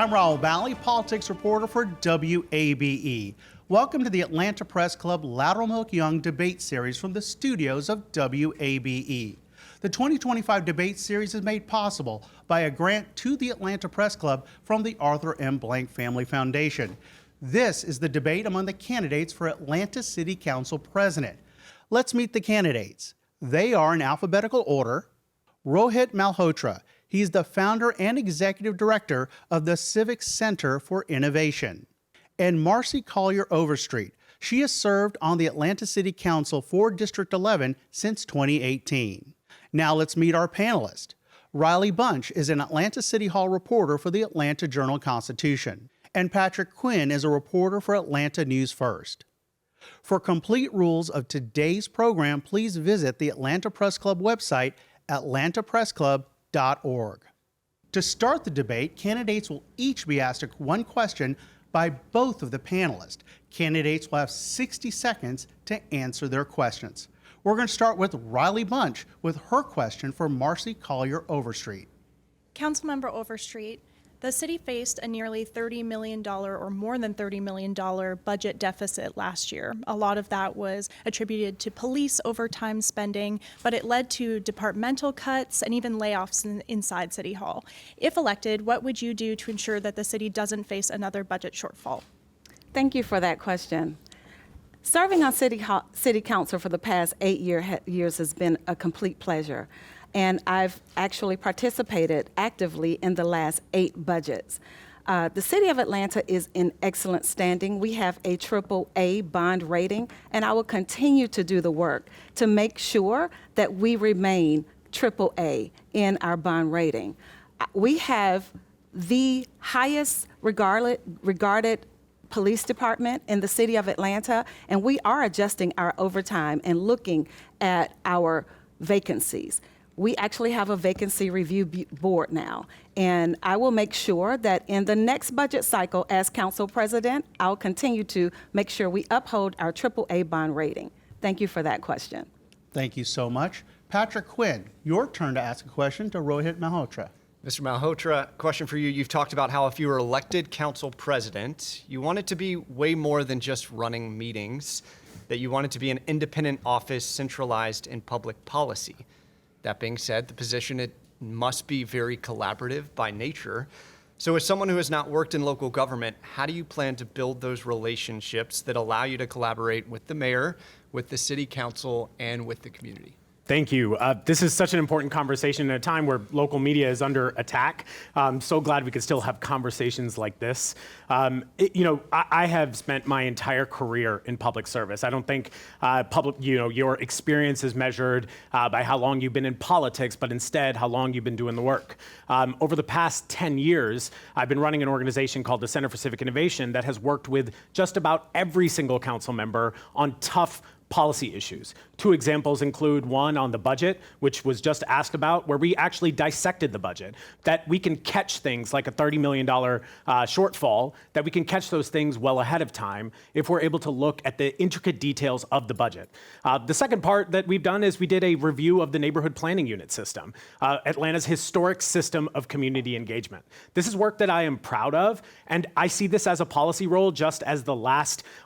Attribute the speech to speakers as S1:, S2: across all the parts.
S1: I'm Rahul Bali, politics reporter for WABE. Welcome to the Atlanta Press Club Loudermilk-Young Debate Series from the studios of WABE. The 2025 Debate Series is made possible by a grant to the Atlanta Press Club from the Arthur M. Blank Family Foundation. This is the debate among the candidates for Atlanta City Council President. Let's meet the candidates. They are in alphabetical order. Rohit Malhotra. He's the founder and executive director of the Civic Center for Innovation. And Marci Collier Overstreet. She has served on the Atlanta City Council for District 11 since 2018. Now let's meet our panelists. Riley Bunch is an Atlanta City Hall reporter for the Atlanta Journal-Constitution. And Patrick Quinn is a reporter for Atlanta News First. For complete rules of today's program, please visit the Atlanta Press Club website, atlantapressclub.org. To start the debate, candidates will each be asked one question by both of the panelists. Candidates will have 60 seconds to answer their questions. We're going to start with Riley Bunch with her question for Marci Collier Overstreet.
S2: Councilmember Overstreet, the city faced a nearly $30 million or more than $30 million budget deficit last year. A lot of that was attributed to police overtime spending, but it led to departmental cuts and even layoffs inside City Hall. If elected, what would you do to ensure that the city doesn't face another budget shortfall?
S3: Thank you for that question. Serving on City Council for the past 8 years has been a complete pleasure. And I've actually participated actively in the last 8 budgets. The City of Atlanta is in excellent standing. We have a AAA bond rating, and I will continue to do the work to make sure that we remain AAA in our bond rating. We have the highest regarded police department in the City of Atlanta, and we are adjusting our overtime and looking at our vacancies. We actually have a vacancy review board now, and I will make sure that in the next budget cycle as council president, I'll continue to make sure we uphold our AAA bond rating. Thank you for that question.
S1: Thank you so much. Patrick Quinn, your turn to ask a question to Rohit Malhotra.
S4: Mr. Malhotra, question for you. You've talked about how if you were elected council president, you want it to be way more than just running meetings, that you want it to be an independent office centralized in public policy. That being said, the position, it must be very collaborative by nature. So as someone who has not worked in local government, how do you plan to build those relationships that allow you to collaborate with the mayor, with the city council, and with the community?
S5: Thank you. This is such an important conversation at a time where local media is under attack. I'm so glad we could still have conversations like this. I have spent my entire career in public service. I don't think your experience is measured by how long you've been in politics, but instead how long you've been doing the work. Over the past 10 years, I've been running an organization called the Center for Civic Innovation that has worked with just about every single council member on tough policy issues. 2 examples include one on the budget, which was just asked about, where we actually dissected the budget, that we can catch things like a $30 million shortfall, that we can catch those things well ahead of time if we're able to look at the intricate details of the budget. The second part that we've done is we did a review of the neighborhood planning unit system, Atlanta's historic system of community engagement. This is work that I am proud of, and I see this as a policy role just as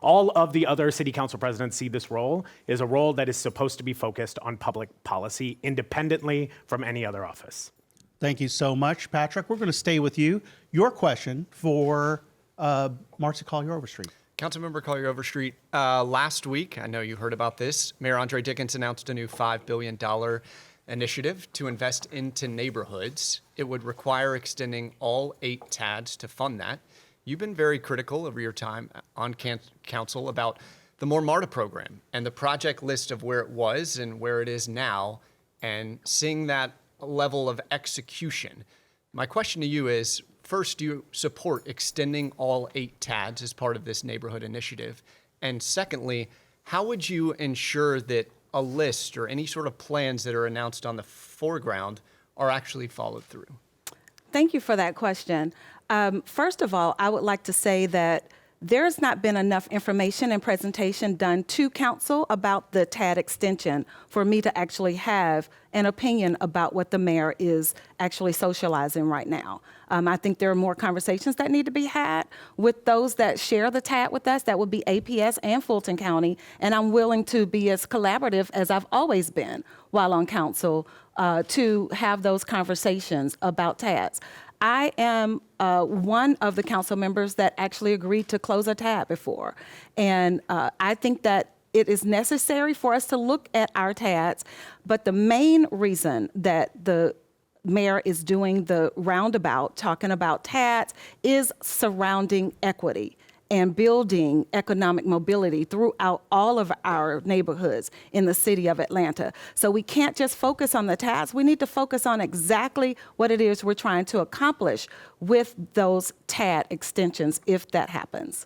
S5: all of the other city council presidents see this role is a role that is supposed to be focused on public policy independently from any other office.
S1: Thank you so much, Patrick. We're going to stay with you. Your question for Marci Collier Overstreet.
S4: Councilmember Collier Overstreet, last week, I know you heard about this, Mayor Andre Dickens announced a new $5 billion initiative to invest into neighborhoods. It would require extending all 8 TADs to fund that. You've been very critical over your time on council about the More MARTA program and the project list of where it was and where it is now, and seeing that level of execution. My question to you is, first, do you support extending all 8 TADs as part of this neighborhood initiative? And secondly, how would you ensure that a list or any sort of plans that are announced on the foreground are actually followed through?
S3: Thank you for that question. First of all, I would like to say that there's not been enough information and presentation done to council about the TAD extension for me to actually have an opinion about what the mayor is actually socializing right now. I think there are more conversations that need to be had with those that share the TAD with us. That would be APS and Fulton County, and I'm willing to be as collaborative as I've always been while on council to have those conversations about TADs. I am one of the council members that actually agreed to close a tab before. And I think that it is necessary for us to look at our TADs, but the main reason that the mayor is doing the roundabout, talking about TADs, is surrounding equity and building economic mobility throughout all of our neighborhoods in the city of Atlanta. So we can't just focus on the TADs. We need to focus on exactly what it is we're trying to accomplish with those TAD extensions, if that happens.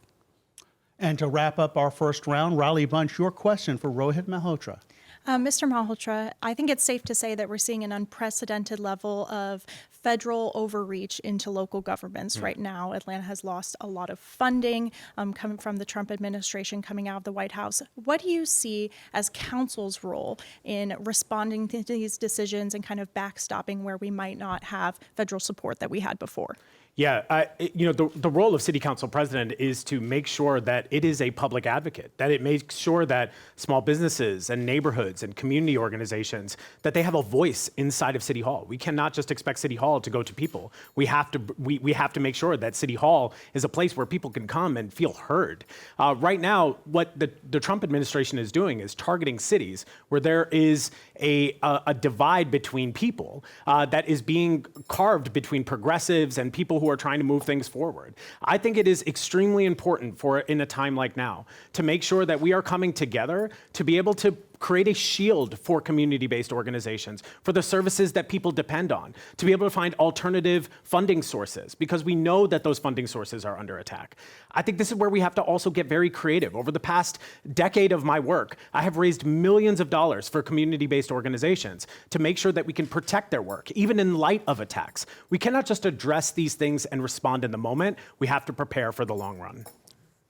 S1: And to wrap up our first round, Riley Bunch, your question for Rohit Malhotra.
S2: Mr. Malhotra, I think it's safe to say that we're seeing an unprecedented level of federal overreach into local governments right now. Atlanta has lost a lot of funding coming from the Trump administration, coming out of the White House. What do you see as council's role in responding to these decisions and kind of backstopping where we might not have federal support that we had before?
S5: Yeah, the role of city council president is to make sure that it is a public advocate, that it makes sure that small businesses and neighborhoods and community organizations, that they have a voice inside of City Hall. We cannot just expect City Hall to go to people. We have to make sure that City Hall is a place where people can come and feel heard. Right now, what the Trump administration is doing is targeting cities where there is a divide between people that is being carved between progressives and people who are trying to move things forward. I think it is extremely important in a time like now to make sure that we are coming together to be able to create a shield for community-based organizations, for the services that people depend on, to be able to find alternative funding sources, because we know that those funding sources are under attack. I think this is where we have to also get very creative. Over the past decade of my work, I have raised millions of dollars for community-based organizations to make sure that we can protect their work, even in light of attacks. We cannot just address these things and respond in the moment. We have to prepare for the long run.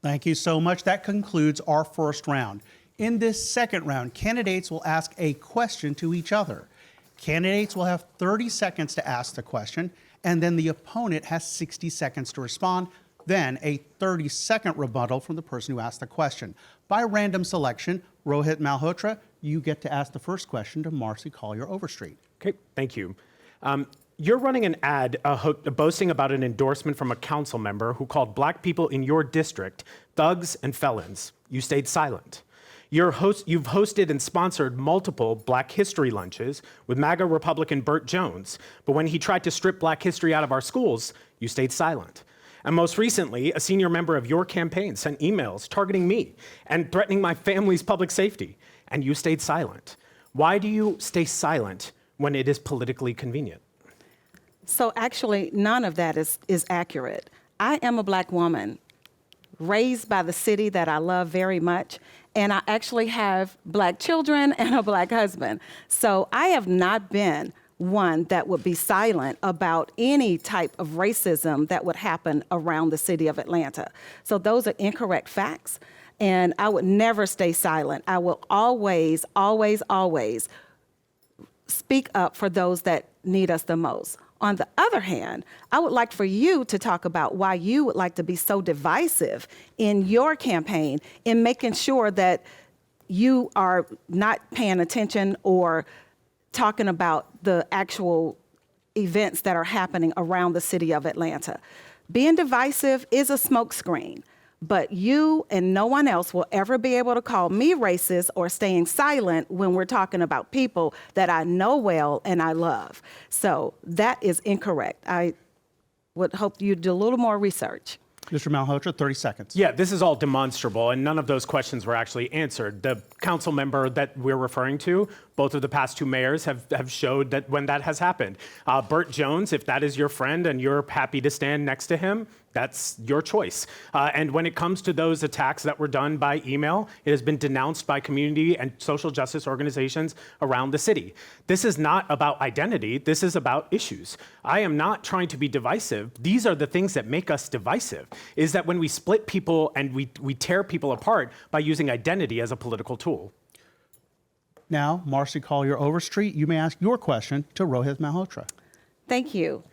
S1: Thank you so much. That concludes our first round. In this second round, candidates will ask a question to each other. Candidates will have 30 seconds to ask the question, and then the opponent has 60 seconds to respond, then a 30-second rebuttal from the person who asked the question. By random selection, Rohit Malhotra, you get to ask the first question to Marci Collier Overstreet.
S5: Okay, thank you. You're running an ad boasting about an endorsement from a council member who called black people in your district thugs and felons. You stayed silent. You've hosted and sponsored multiple Black History lunches with MAGA Republican Burt Jones, but when he tried to strip Black history out of our schools, you stayed silent. And most recently, a senior member of your campaign sent emails targeting me and threatening my family's public safety, and you stayed silent. Why do you stay silent when it is politically convenient?
S3: So actually, none of that is accurate. I am a black woman raised by the city that I love very much, and I actually have black children and a black husband. So I have not been one that would be silent about any type of racism that would happen around the city of Atlanta. So those are incorrect facts, and I would never stay silent. I will always, always, always speak up for those that need us the most. On the other hand, I would like for you to talk about why you would like to be so divisive in your campaign in making sure that you are not paying attention or talking about the actual events that are happening around the city of Atlanta. Being divisive is a smokescreen. But you and no one else will ever be able to call me racist or staying silent when we're talking about people that I know well and I love. So that is incorrect. I would hope you do a little more research.
S1: Mr. Malhotra, 30 seconds.
S5: Yeah, this is all demonstrable, and none of those questions were actually answered. The council member that we're referring to, both of the past two mayors have showed that when that has happened. Burt Jones, if that is your friend and you're happy to stand next to him, That's your choice. And when it comes to those attacks that were done by email, it has been denounced by community and social justice organizations around the city. This is not about identity. This is about issues. I am not trying to be divisive. These are the things that make us divisive, is that when we split people and we tear people apart by using identity as a political tool.
S1: Now, Marci Collier, Overstreet, you may ask your question to Rohit Malhotra.
S3: Thank you.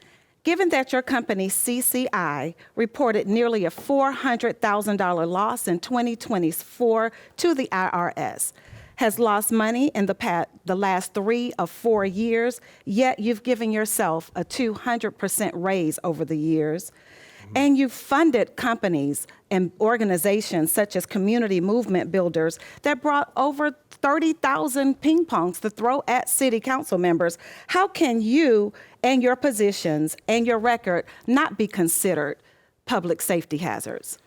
S3: Given that your company, CCI, reported nearly a $400,000 loss in 2024 to the IRS, has lost money in the last 3 or 4 years, yet you've given yourself a 200% raise over the years, and you've funded companies and organizations such as community movement builders that brought over 30,000 ping pongs to throw at city council members. How can you and your positions and your record not be considered public safety hazards?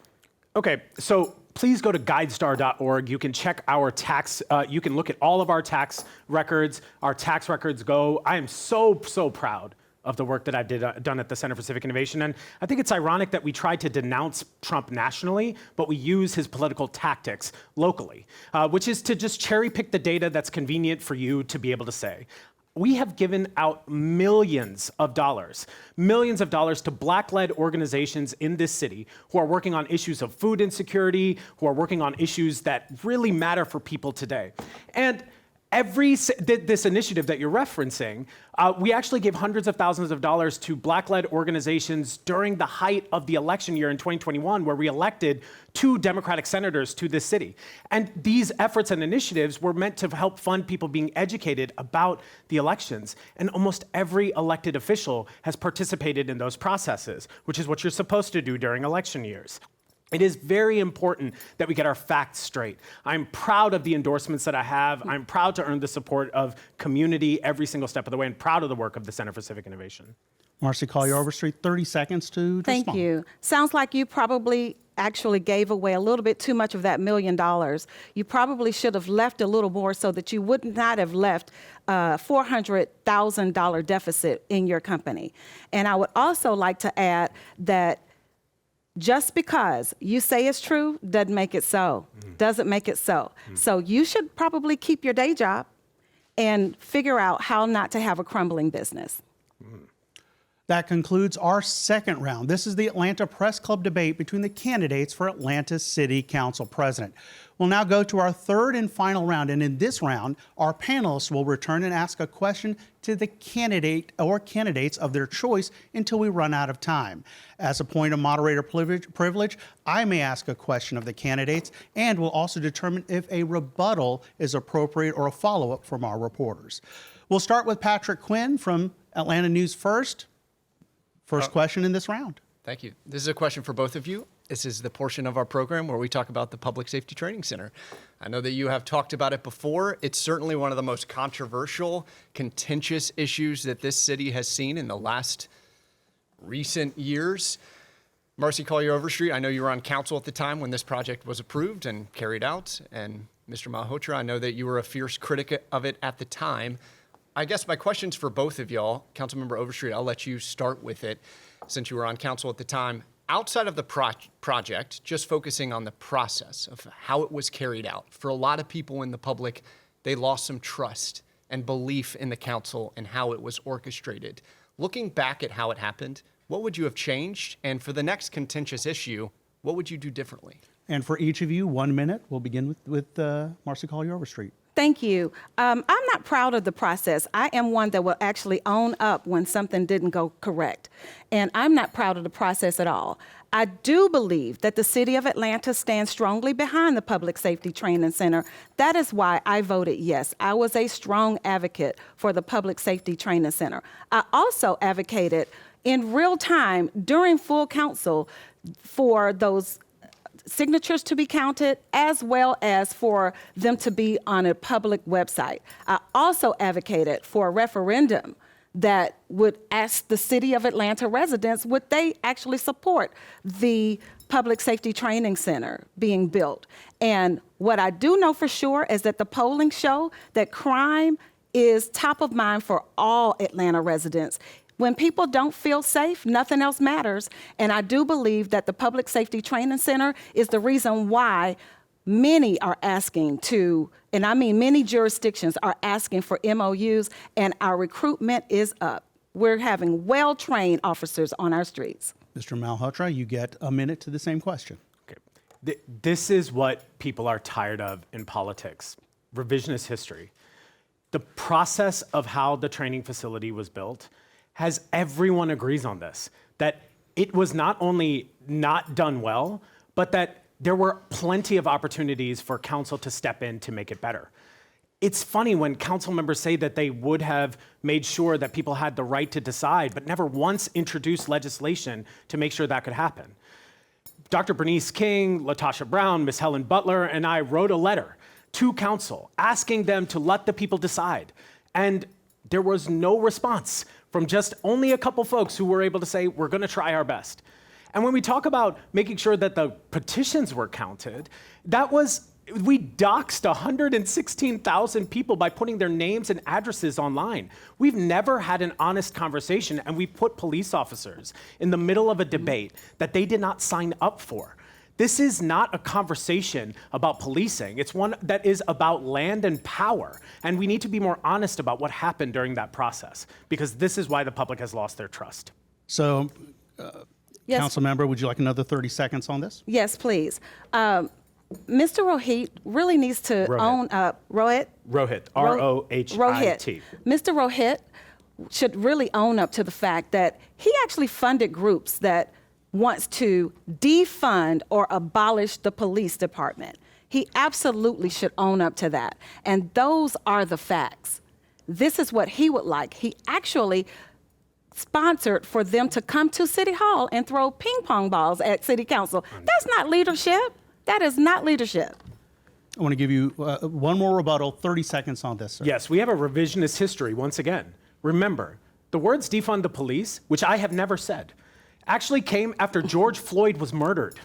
S5: Okay, so please go to guidestar.org. You can check our tax, you can look at all of our tax records. Our tax records go. I am so proud of the work that I've done at the Center for Civic Innovation. And I think it's ironic that we try to denounce Trump nationally, but we use his political tactics locally, which is to just cherry pick the data that's convenient for you to be able to say. We have given out millions of dollars to Black-led organizations in this city who are working on issues of food insecurity, who are working on issues that really matter for people today. And this initiative that you're referencing, we actually gave hundreds of thousands of dollars to Black-led organizations during the height of the election year in 2021, where we elected 2 Democratic senators to this city. And these efforts and initiatives were meant to help fund people being educated about the elections. And almost every elected official has participated in those processes, which is what you're supposed to do during election years. It is very important that we get our facts straight. I'm proud of the endorsements that I have. I'm proud to earn the support of community every single step of the way, and proud of the work of the Center for Civic Innovation.
S1: Marci Collier, Overstreet, 30 seconds to
S3: Thank
S1: respond.
S3: you. Sounds like you probably actually gave away a little bit too much of that $1 million. You probably should have left a little more so that you would not have left a $400,000 deficit in your company. And I would also like to add that just because you say it's true doesn't make it so. Doesn't make it so. So you should probably keep your day job and figure out how not to have a crumbling business.
S1: That concludes our second round. This is the Atlanta Press Club debate between the candidates for Atlanta City Council President. We'll now go to our third and final round, and in this round, our panelists will return and ask a question to the candidate or candidates of their choice until we run out of time. As a point of moderator privilege, I may ask a question of the candidates, and will also determine if a rebuttal is appropriate or a follow-up from our reporters. We'll start with Patrick Quinn from Atlanta News First. First question in this round.
S4: Thank you. This is a question for both of you. This is the portion of our program where we talk about the Public Safety Training Center. I know that you have talked about it before. It's certainly one of the most controversial, contentious issues that this city has seen in the last recent years. Marci Collier, Overstreet, I know you were on council at the time when this project was approved and carried out. And Mr. Malhotra, I know that you were a fierce critic of it at the time. I guess my question's for both of y'all. Councilmember Overstreet, I'll let you start with it since you were on council at the time. Outside of the project, just focusing on the process of how it was carried out, for a lot of people in the public, they lost some trust and belief in the council and how it was orchestrated. Looking back at how it happened, what would you have changed? And for the next contentious issue, what would you do differently?
S1: And for each of you, 1 minute. We'll begin with Marci Collier, Overstreet.
S3: Thank you. I'm not proud of the process. I am one that will actually own up when something didn't go correct. And I'm not proud of the process at all. I do believe that the city of Atlanta stands strongly behind the Public Safety Training Center. That is why I voted yes. I was a strong advocate for the Public Safety Training Center. I also advocated in real time during full council for those signatures to be counted, as well as for them to be on a public website. I also advocated for a referendum that would ask the city of Atlanta residents, would they actually support the Public Safety Training Center being built? And what I do know for sure is that the polling show that crime is top of mind for all Atlanta residents. When people don't feel safe, nothing else matters. And I do believe that the Public Safety Training Center is the reason why many are asking to, and I mean many jurisdictions are asking for MOUs, and our recruitment is up. We're having well-trained officers on our streets.
S1: Mr. Malhotra, you get a minute to the same question.
S5: Okay. This is what people are tired of in politics, revisionist history. The process of how the training facility was built has everyone agrees on this, that it was not only not done well, but that there were plenty of opportunities for council to step in to make it better. It's funny when council members say that they would have made sure that people had the right to decide, but never once introduced legislation to make sure that could happen. Dr. Bernice King, LaTosha Brown, Ms. Helen Butler, and I wrote a letter to council asking them to let the people decide. And there was no response from just only a couple folks who were able to say, we're going to try our best. And when we talk about making sure that the petitions were counted, we doxed 116,000 people by putting their names and addresses online. We've never had an honest conversation, and we put police officers in the middle of a debate that they did not sign up for. This is not a conversation about policing. It's one that is about land and power. And we need to be more honest about what happened during that process, because this is why the public has lost their trust.
S1: So,
S3: Yes.
S1: Council member, would you like another 30 seconds on this?
S3: Yes, please. Mr. Rohit really needs to
S5: Rohit.
S3: own up. Rohit?
S5: Rohit, R-O-H-I-T.
S3: Rohit. Mr. Rohit should really own up to the fact that he actually funded groups that wants to defund or abolish the police department. He absolutely should own up to that. And those are the facts. This is what he would like. He actually sponsored for them to come to City Hall and throw ping pong balls at City Council. That's not leadership. That is not leadership.
S1: I want to give you one more rebuttal, 30 seconds on this, sir.
S5: Yes, we have a revisionist history once again. Remember, the words defund the police, which I have never said, actually came after George Floyd was murdered.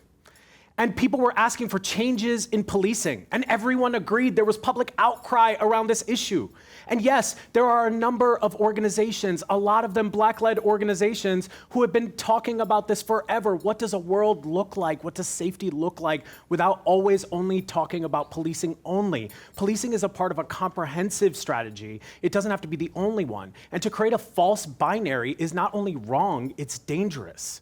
S5: And people were asking for changes in policing, and everyone agreed there was public outcry around this issue. And yes, there are a number of organizations, a lot of them Black-led organizations, who have been talking about this forever. What does a world look like? What does safety look like without always only talking about policing only? Policing is a part of a comprehensive strategy. It doesn't have to be the only one. And to create a false binary is not only wrong, it's dangerous.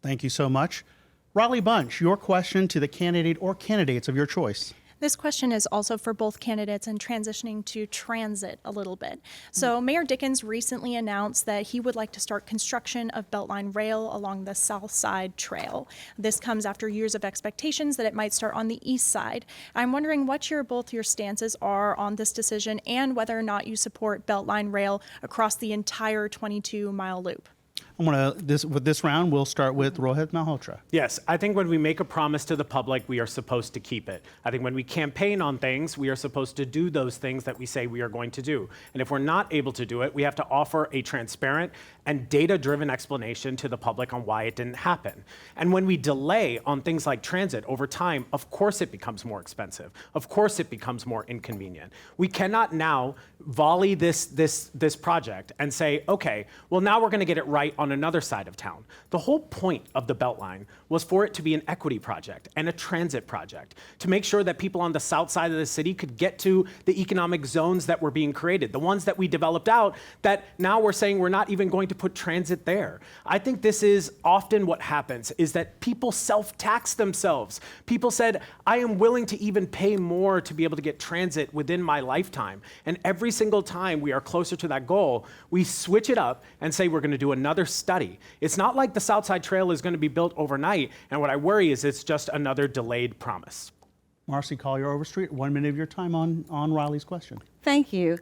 S1: Thank you so much. Riley Bunch, your question to the candidate or candidates of your choice.
S2: This question is also for both candidates and transitioning to transit a little bit. So Mayor Dickens recently announced that he would like to start construction of Beltline Rail along the South Side Trail. This comes after years of expectations that it might start on the east side. I'm wondering what both your stances are on this decision and whether or not you support Beltline Rail across the entire 22-mile loop.
S1: With this round, we'll start with Rohit Malhotra.
S5: Yes, I think when we make a promise to the public, we are supposed to keep it. I think when we campaign on things, we are supposed to do those things that we say we are going to do. And if we're not able to do it, we have to offer a transparent and data-driven explanation to the public on why it didn't happen. And when we delay on things like transit over time, of course it becomes more expensive. Of course it becomes more inconvenient. We cannot now volley this project and say, okay, well now we're going to get it right on another side of town. The whole point of the Beltline was for it to be an equity project and a transit project to make sure that people on the south side of the city could get to the economic zones that were being created, the ones that we developed out that now we're saying we're not even going to put transit there. I think this is often what happens, is that people self-tax themselves. People said, I am willing to even pay more to be able to get transit within my lifetime. And every single time we are closer to that goal, we switch it up and say we're going to do another study. It's not like the Southside Trail is going to be built overnight, and what I worry is it's just another delayed promise.
S1: Marci, Collier, Overstreet, 1 minute of your time on Riley's question.
S3: Thank you.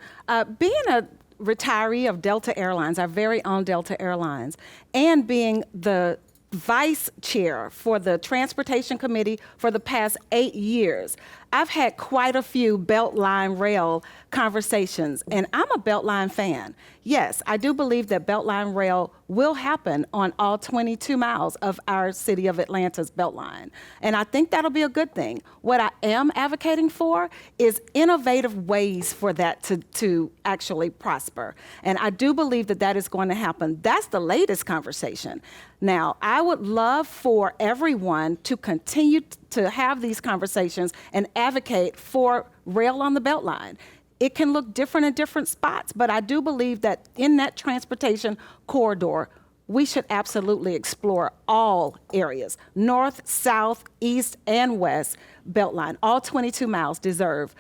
S3: Being a retiree of Delta Airlines, our very own Delta Airlines, and being the vice chair for the Transportation Committee for the past 8 years, I've had quite a few Beltline Rail conversations, and I'm a Beltline fan. Yes, I do believe that Beltline Rail will happen on all 22 miles of our City of Atlanta's Beltline. And I think that'll be a good thing. What I am advocating for is innovative ways for that to actually prosper. And I do believe that that is going to happen. That's the latest conversation. Now, I would love for everyone to continue to have these conversations and advocate for rail on the Beltline. It can look different in different spots, but I do believe that in that transportation corridor, we should absolutely explore all areas, north, south, east, and west Beltline. All 22 miles deserve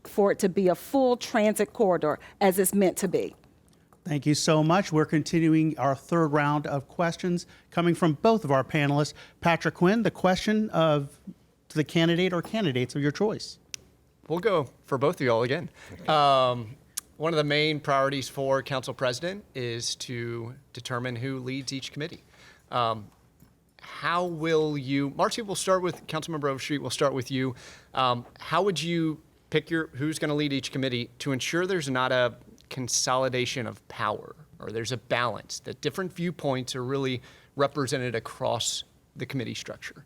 S3: for it to be a full transit corridor as it's meant to be.
S1: Thank you so much. We're continuing our third round of questions coming from both of our panelists. Patrick Quinn, the question to the candidate or candidates of your choice.
S4: We'll go for both of y'all again. One of the main priorities for council president is to determine who leads each committee. How will you, Marci, we'll start with Councilmember Overstreet, we'll start with you. How would you pick who's going to lead each committee to ensure there's not a consolidation of power, or there's a balance, that different viewpoints are really represented across the committee structure?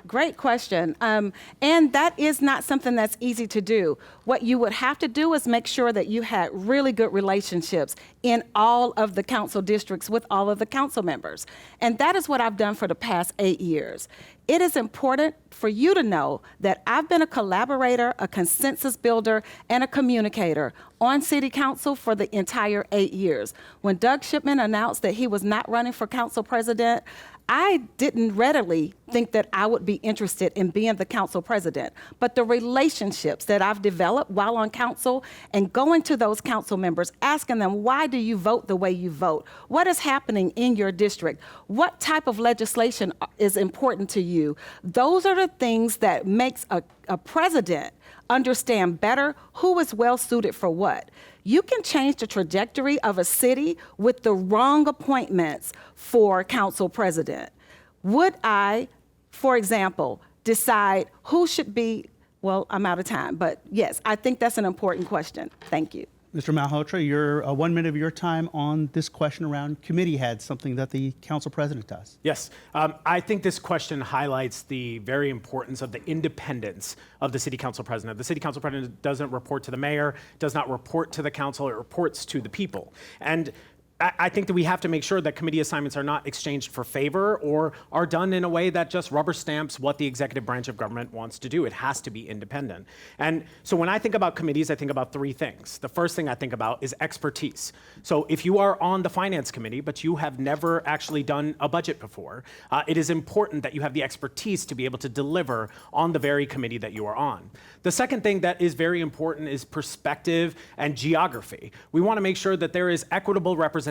S3: Great question. And that is not something that's easy to do. What you would have to do is make sure that you had really good relationships in all of the council districts with all of the council members. And that is what I've done for the past 8 years. It is important for you to know that I've been a collaborator, a consensus builder, and a communicator on city council for the entire 8 years. When Doug Shipman announced that he was not running for council president, I didn't readily think that I would be interested in being the council president, but the relationships that I've developed while on council and going to those council members, asking them, why do you vote the way you vote? What is happening in your district? What type of legislation is important to you? Those are the things that makes a president understand better who is well suited for what. You can change the trajectory of a city with the wrong appointments for council president. Would I, for example, decide who should be, well, I'm out of time, but yes, I think that's an important question. Thank you.
S1: Mr. Malhotra, your 1 minute of your time on this question around committee heads, something that the council president does.
S5: Yes, I think this question highlights the very importance of the independence of the city council president. The city council president doesn't report to the mayor, does not report to the council, it reports to the people. And I think that we have to make sure that committee assignments are not exchanged for favor or are done in a way that just rubber stamps what the executive branch of government wants to do. It has to be independent. And so when I think about committees, I think about three things. The first thing I think about is expertise. So if you are on the finance committee, but you have never actually done a budget before, it is important that you have the expertise to be able to deliver on the very committee that you are on. The second thing that is very important is perspective and geography. We want to make sure that there is equitable representation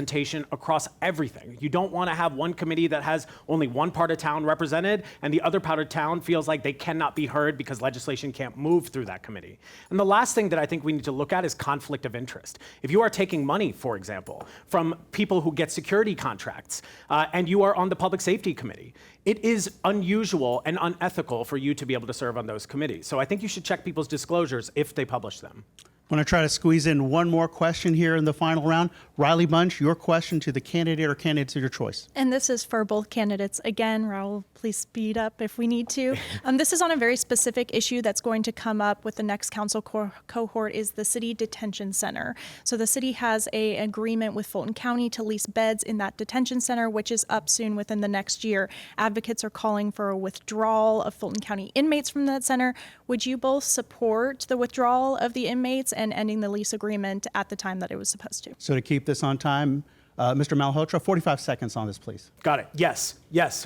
S5: across everything. You don't want to have one committee that has only one part of town represented and the other part of town feels like they cannot be heard because legislation can't move through that committee. And the last thing that I think we need to look at is conflict of interest. If you are taking money, for example, from people who get security contracts and you are on the public safety committee, it is unusual and unethical for you to be able to serve on those committees. So I think you should check people's disclosures if they publish them.
S1: I'm going to try to squeeze in one more question here in the final round. Riley Bunch, your question to the candidate or candidates of your choice.
S2: And this is for both candidates. Again, Rahul, please speed up if we need to. This is on a very specific issue that's going to come up with the next council cohort is the city detention center. So the city has an agreement with Fulton County to lease beds in that detention center, which is up soon within the next year. Advocates are calling for a withdrawal of Fulton County inmates from that center. Would you both support the withdrawal of the inmates and ending the lease agreement at the time that it was supposed to?
S1: So to keep this on time, Mr. Malhotra, 45 seconds on this, please.
S5: Got it. Yes.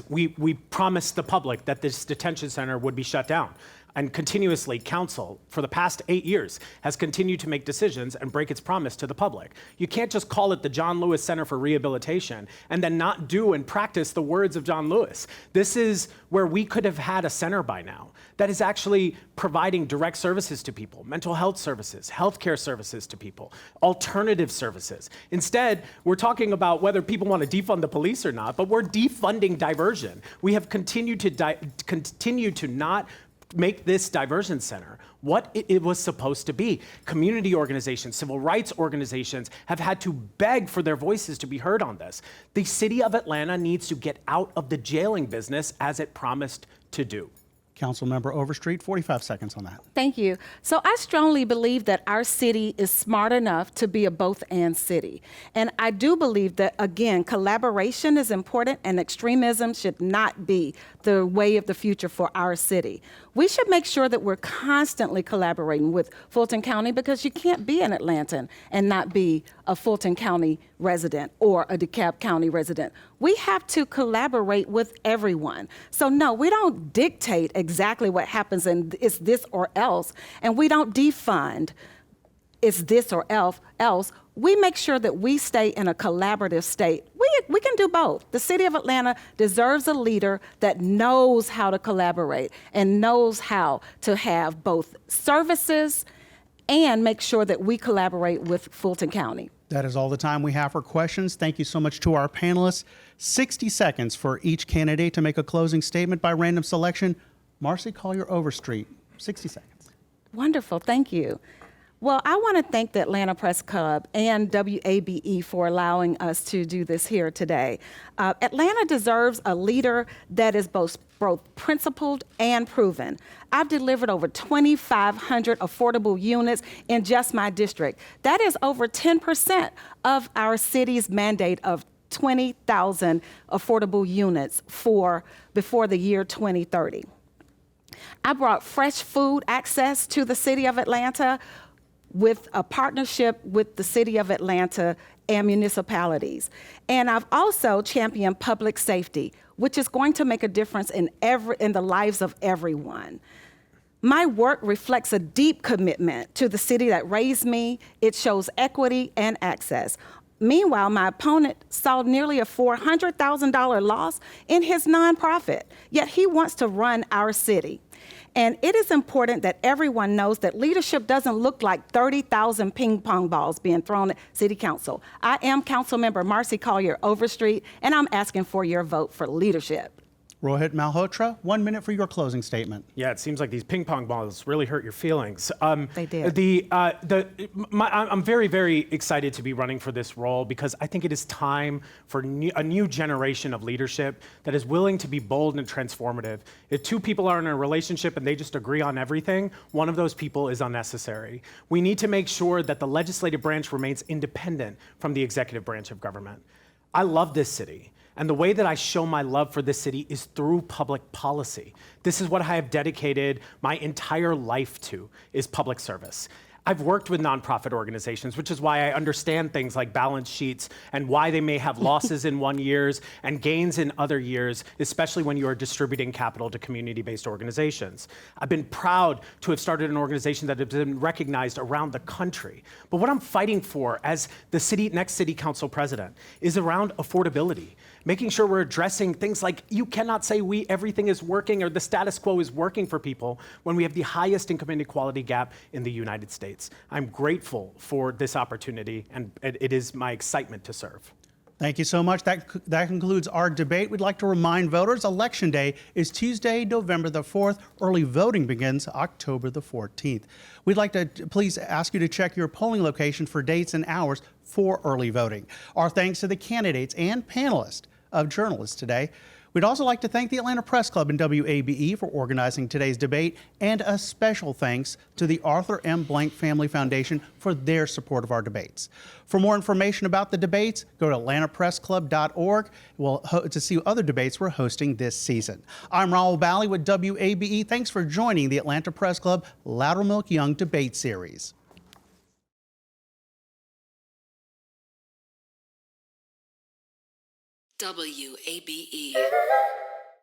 S5: We promised the public that this detention center would be shut down. And continuously, council, for the past 8 years, has continued to make decisions and break its promise to the public. You can't just call it the John Lewis Center for Rehabilitation and then not do and practice the words of John Lewis. This is where we could have had a center by now that is actually providing direct services to people, mental health services, healthcare services to people, alternative services. Instead, we're talking about whether people want to defund the police or not, but we're defunding diversion. We have continued to not make this diversion center what it was supposed to be. Community organizations, civil rights organizations have had to beg for their voices to be heard on this. The city of Atlanta needs to get out of the jailing business as it promised to do.
S1: Councilmember Overstreet, 45 seconds on that.
S3: Thank you. So I strongly believe that our city is smart enough to be a both-and city. And I do believe that, again, collaboration is important and extremism should not be the way of the future for our city. We should make sure that we're constantly collaborating with Fulton County, because you can't be an Atlantan and not be a Fulton County resident or a DeKalb County resident. We have to collaborate with everyone. So no, we don't dictate exactly what happens and it's this or else, and we don't defund it's this or else. We make sure that we stay in a collaborative state. We can do both. The city of Atlanta deserves a leader that knows how to collaborate and knows how to have both services and make sure that we collaborate with Fulton County.
S1: That is all the time we have for questions. Thank you so much to our panelists. 60 seconds for each candidate to make a closing statement by random selection. Marci, Collier, Overstreet, 60 seconds.
S3: Wonderful, thank you. Well, I want to thank the Atlanta Press Club and WABE for allowing us to do this here today. Atlanta deserves a leader that is both principled and proven. I've delivered over 2,500 affordable units in just my district. That is over 10% of our city's mandate of 20,000 affordable units before the year 2030. I brought fresh food access to the city of Atlanta with a partnership with the city of Atlanta and municipalities. And I've also championed public safety, which is going to make a difference in the lives of everyone. My work reflects a deep commitment to the city that raised me. It shows equity and access. Meanwhile, my opponent saw nearly a $400,000 loss in his nonprofit, yet he wants to run our city. And it is important that everyone knows that leadership doesn't look like 30,000 ping pong balls being thrown at City Council. I am Councilmember Marci Collier Overstreet, and I'm asking for your vote for leadership.
S1: Rohit, Malhotra, 1 minute for your closing statement.
S5: Yeah, it seems like these ping pong balls really hurt your feelings.
S3: They did.
S5: I'm very, very excited to be running for this role because I think it is time for a new generation of leadership that is willing to be bold and transformative. If two people are in a relationship and they just agree on everything, one of those people is unnecessary. We need to make sure that the legislative branch remains independent from the executive branch of government. I love this city. And the way that I show my love for this city is through public policy. This is what I have dedicated my entire life to, is public service. I've worked with nonprofit organizations, which is why I understand things like balance sheets and why they may have losses in one year and gains in other years, especially when you are distributing capital to community-based organizations. I've been proud to have started an organization that has been recognized around the country. But what I'm fighting for as the next city council president is around affordability, making sure we're addressing things like you cannot say everything is working or the status quo is working for people when we have the highest income inequality gap in the United States. I'm grateful for this opportunity, and it is my excitement to serve.
S1: Thank you so much. That concludes our debate. We'd like to remind voters Election Day is Tuesday, November the 4th. Early voting begins October the 14th. We'd like to please ask you to check your polling location for dates and hours for early voting. Our thanks to the candidates and panelists of journalists today. We'd also like to thank the Atlanta Press Club and WABE for organizing today's debate, and a special thanks to the Arthur M. Blank Family Foundation for their support of our debates. For more information about the debates, go to atlantapressclub.org to see other debates we're hosting this season. I'm Rahul Bali with WABE. Thanks for joining the Atlanta Press Club Loudermilk-Young Debate Series.
S6: WABE.